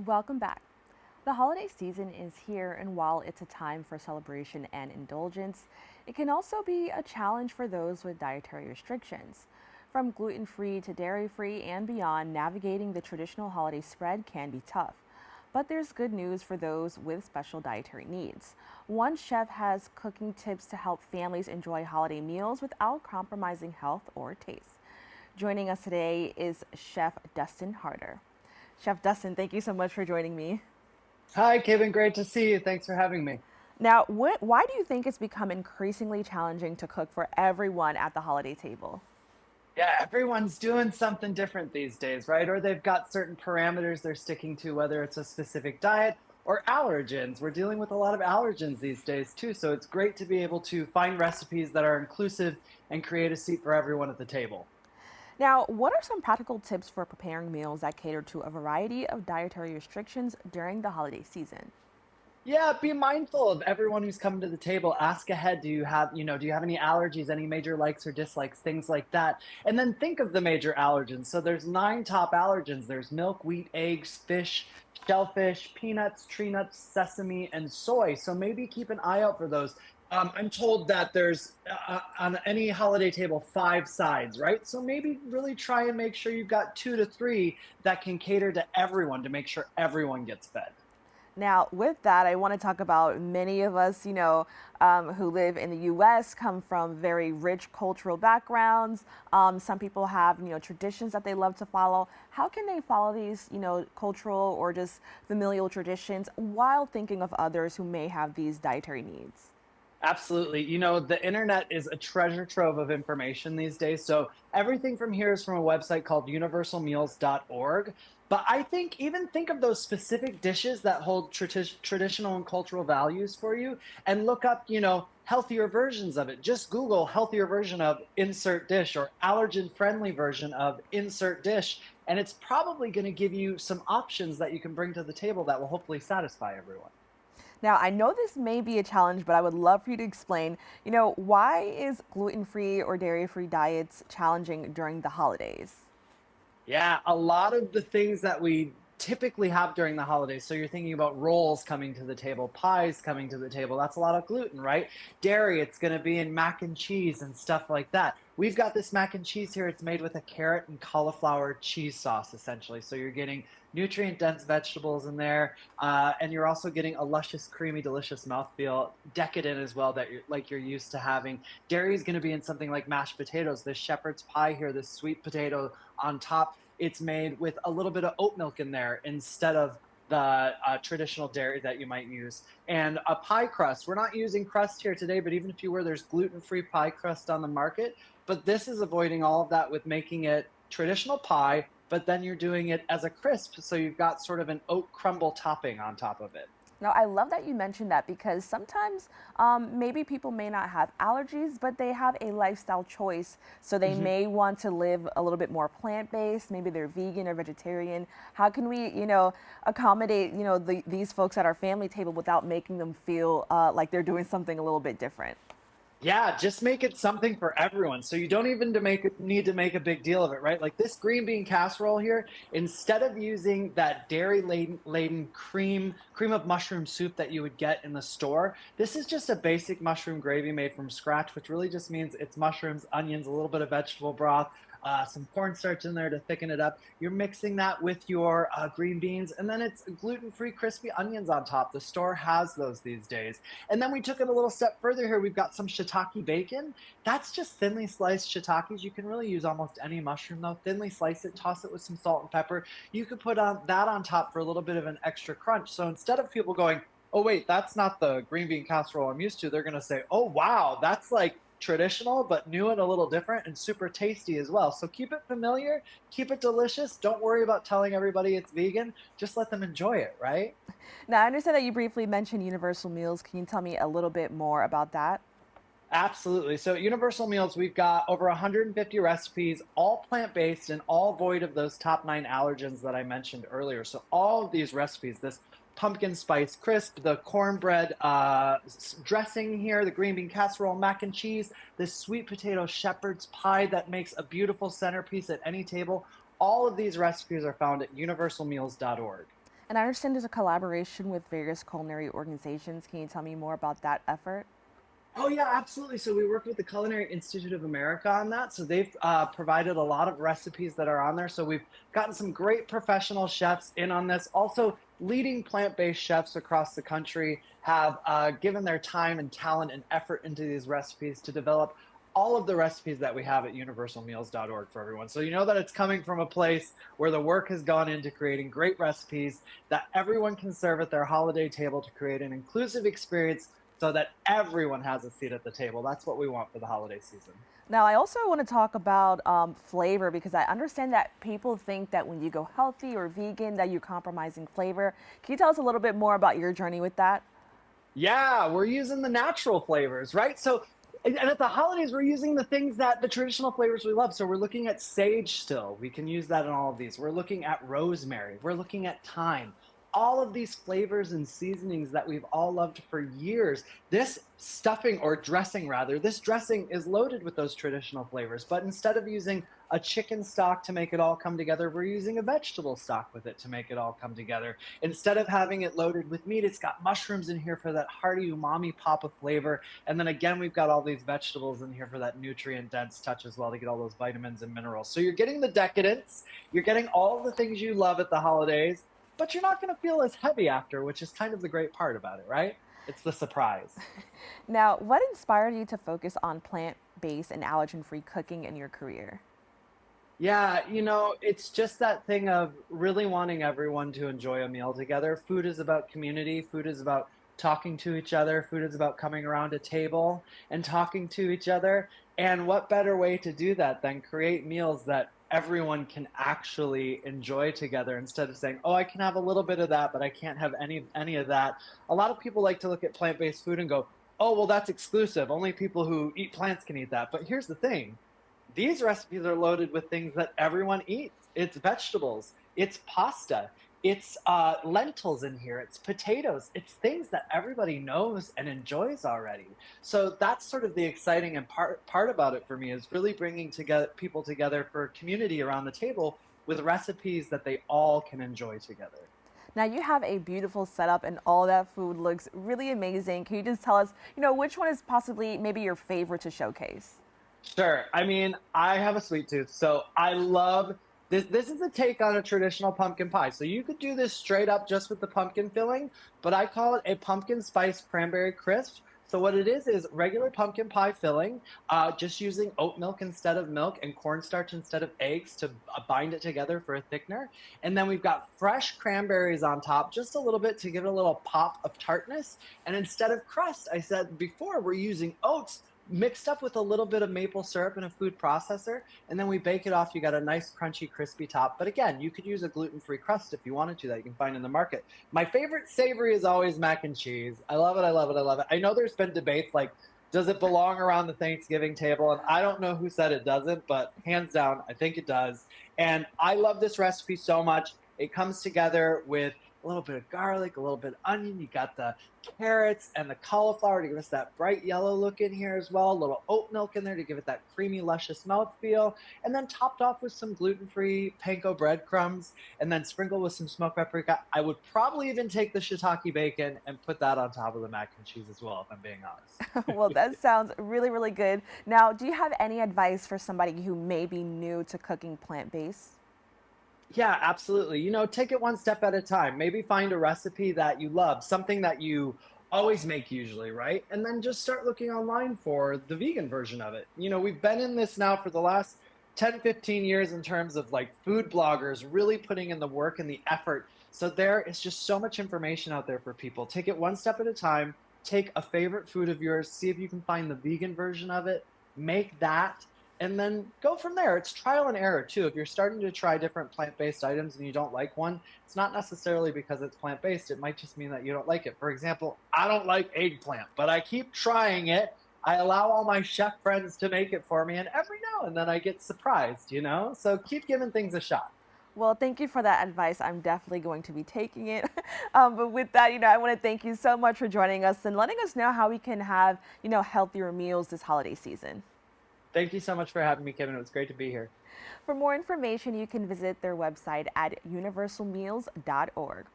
Welcome back. The holiday season is here, and while it's a time for celebration and indulgence, it can also be a challenge for those with dietary restrictions. From gluten free to dairy free and beyond, navigating the traditional holiday spread can be tough. But there's good news for those with special dietary needs. One chef has cooking tips to help families enjoy holiday meals without compromising health or taste. Joining us today is Chef Dustin Harder. Chef Dustin, thank you so much for joining me. Hi, Kibin. Great to see you. Thanks for having me. Now, why do you think it's become increasingly challenging to cook for everyone at the holiday table? Yeah, everyone's doing something different these days, right? Or they've got certain parameters they're sticking to, whether it's a specific diet or allergens. We're dealing with a lot of allergens these days, too. So it's great to be able to find recipes that are inclusive and create a seat for everyone at the table. Now, what are some practical tips for preparing meals that cater to a variety of dietary restrictions during the holiday season? Yeah, be mindful of everyone who's coming to the table. Ask ahead. Do you have any allergies, any major likes or dislikes, things like that? And then think of the major allergens. So there's nine top allergens. There's milk, wheat, eggs, fish, shellfish, peanuts, tree nuts, sesame, and soy. So maybe keep an eye out for those. I'm told that there's on any holiday table 5 sides, right? So maybe really try and make sure you've got 2 to 3 that can cater to everyone to make sure everyone gets fed. Now, with that, I want to talk about many of us, who live in the U.S. come from very rich cultural backgrounds. Some people have, traditions that they love to follow. How can they follow these, cultural or just familial traditions while thinking of others who may have these dietary needs? Absolutely. The internet is a treasure trove of information these days. So everything from here is from a website called universalmeals.org. But I think even think of those specific dishes that hold traditional and cultural values for you and look up, healthier versions of it. Just Google healthier version of insert dish or allergen friendly version of insert dish. And it's probably going to give you some options that you can bring to the table that will hopefully satisfy everyone. Now, I know this may be a challenge, but I would love for you to explain, why is gluten-free or dairy-free diets challenging during the holidays? Yeah, a lot of the things that we typically have during the holidays. So you're thinking about rolls coming to the table, pies coming to the table. That's a lot of gluten, right? Dairy, it's going to be in mac and cheese and stuff like that. We've got this mac and cheese here. It's made with a carrot and cauliflower cheese sauce, essentially. So you're getting nutrient dense vegetables in there. And you're also getting a luscious, creamy, delicious mouthfeel, decadent as well, that you're used to having. Dairy is going to be in something like mashed potatoes, this shepherd's pie here, this sweet potato on top. It's made with a little bit of oat milk in there instead of the traditional dairy that you might use. And a pie crust. We're not using crust here today, but even if you were, there's gluten free pie crust on the market. But this is avoiding all of that with making it traditional pie, but then you're doing it as a crisp. So you've got sort of an oat crumble topping on top of it. Now, I love that you mentioned that because sometimes maybe people may not have allergies, but they have a lifestyle choice. So they Mhm. may want to live a little bit more plant based. Maybe they're vegan or vegetarian. How can we, accommodate, these folks at our family table without making them feel like they're doing something a little bit different? Yeah, just make it something for everyone. So you don't even need to make a big deal of it, right? Like this green bean casserole here, instead of using that dairy laden cream of mushroom soup that you would get in the store, this is just a basic mushroom gravy made from scratch, which really just means it's mushrooms, onions, a little bit of vegetable broth, some cornstarch in there to thicken it up. You're mixing that with your green beans, and then it's gluten-free crispy onions on top. The store has those these days. And then we took it a little step further here. We've got some shiitake bacon. That's just thinly sliced shiitakes. You can really use almost any mushroom though. Thinly slice it, toss it with some salt and pepper. You could put on that on top for a little bit of an extra crunch. So instead of people going, "Oh wait, that's not the green bean casserole I'm used to," they're going to say, "Oh wow, that's like traditional but new and a little different and super tasty as well." So keep it familiar, keep it delicious. Don't worry about telling everybody it's vegan. Just let them enjoy it, right? Now, I understand that you briefly mentioned universal meals. Can you tell me a little bit more about that? Absolutely. So, Universal Meals, we've got over 150 recipes, all plant based and all void of those top 9 allergens that I mentioned earlier. So, all of these recipes, this pumpkin spice crisp, the cornbread dressing here, the green bean casserole, mac and cheese, this sweet potato shepherd's pie that makes a beautiful centerpiece at any table. All of these recipes are found at universalmeals.org. And I understand there's a collaboration with various culinary organizations. Can you tell me more about that effort? Oh yeah, absolutely. So we worked with the Culinary Institute of America on that. So they've provided a lot of recipes that are on there. So we've gotten some great professional chefs in on this. Also, leading plant-based chefs across the country have given their time and talent and effort into these recipes to develop all of the recipes that we have at universalmeals.org for everyone. So you know that it's coming from a place where the work has gone into creating great recipes that everyone can serve at their holiday table to create an inclusive experience so that everyone has a seat at the table. That's what we want for the holiday season. Now, I also want to talk about flavor because I understand that people think that when you go healthy or vegan that you're compromising flavor. Can you tell us a little bit more about your journey with that? Yeah, we're using the natural flavors, right? So, and at the holidays, we're using the things that the traditional flavors we love. So, we're looking at sage still. We can use that in all of these. We're looking at rosemary. We're looking at thyme. All of these flavors and seasonings that we've all loved for years. This stuffing or dressing, rather, this dressing is loaded with those traditional flavors. But instead of using a chicken stock to make it all come together, we're using a vegetable stock with it to make it all come together. Instead of having it loaded with meat, it's got mushrooms in here for that hearty umami pop of flavor. And then again, we've got all these vegetables in here for that nutrient dense touch as well to get all those vitamins and minerals. So you're getting the decadence, you're getting all the things you love at the holidays, but you're not going to feel as heavy after, which is kind of the great part about it, right? It's the surprise. Now, what inspired you to focus on plant based and allergen free cooking in your career? Yeah, it's just that thing of really wanting everyone to enjoy a meal together. Food is about community, food is about talking to each other, food is about coming around a table and talking to each other. And what better way to do that than create meals that everyone can actually enjoy together instead of saying, "Oh, I can have a little bit of that, but I can't have any of that." A lot of people like to look at plant-based food and go, "Oh, well, that's exclusive. Only people who eat plants can eat that." But here's the thing, these recipes are loaded with things that everyone eats. It's vegetables, it's pasta, it's lentils in here, it's potatoes, it's things that everybody knows and enjoys already. So that's sort of the exciting and part about it for me is really bringing together people together for a community around the table with recipes that they all can enjoy together. Now, you have a beautiful setup and all that food looks really amazing. Can you just tell us, which one is possibly maybe your favorite to showcase? Sure. I mean, I have a sweet tooth, so I love this. This is a take on a traditional pumpkin pie. So you could do this straight up just with the pumpkin filling, but I call it a pumpkin spice cranberry crisp. So what it is regular pumpkin pie filling, just using oat milk instead of milk and cornstarch instead of eggs to bind it together for a thickener. And then we've got fresh cranberries on top, just a little bit to give it a little pop of tartness. And instead of crust, I said before, we're using oats mixed up with a little bit of maple syrup and a food processor, and then we bake it off. You got a nice crunchy crispy top, but again, you could use a gluten-free crust if you wanted to that you can find in the market. My favorite savory is always mac and cheese. I love it, I love it, I love it. I know there's been debates like, does it belong around the Thanksgiving table? And I don't know who said it doesn't, but hands down, I think it does. And I love this recipe so much. It comes together with a little bit of garlic, a little bit of onion. You got the carrots and the cauliflower to give us that bright yellow look in here as well. A little oat milk in there to give it that creamy, luscious mouthfeel. And then topped off with some gluten-free panko breadcrumbs and then sprinkled with some smoked paprika. I would probably even take the shiitake bacon and put that on top of the mac and cheese as well, if I'm being honest. Well, that sounds really, really good. Now, do you have any advice for somebody who may be new to cooking plant based? Yeah, absolutely. Take it one step at a time. Maybe find a recipe that you love, something that you always make usually, right? And then just start looking online for the vegan version of it. We've been in this now for the last 10, 15 years in terms of like food bloggers really putting in the work and the effort. So there is just so much information out there for people. Take it one step at a time. Take a favorite food of yours, see if you can find the vegan version of it, make that and then go from there. It's trial and error too. If you're starting to try different plant-based items and you don't like one, it's not necessarily because it's plant-based. It might just mean that you don't like it. For example, I don't like eggplant, but I keep trying it. I allow all my chef friends to make it for me, and every now and then I get surprised. So keep giving things a shot. Well, thank you for that advice. I'm definitely going to be taking it. But with that, I want to thank you so much for joining us and letting us know how we can have, healthier meals this holiday season. Thank you so much for having me, Kevin. It was great to be here. For more information, you can visit their website at universalmeals.org.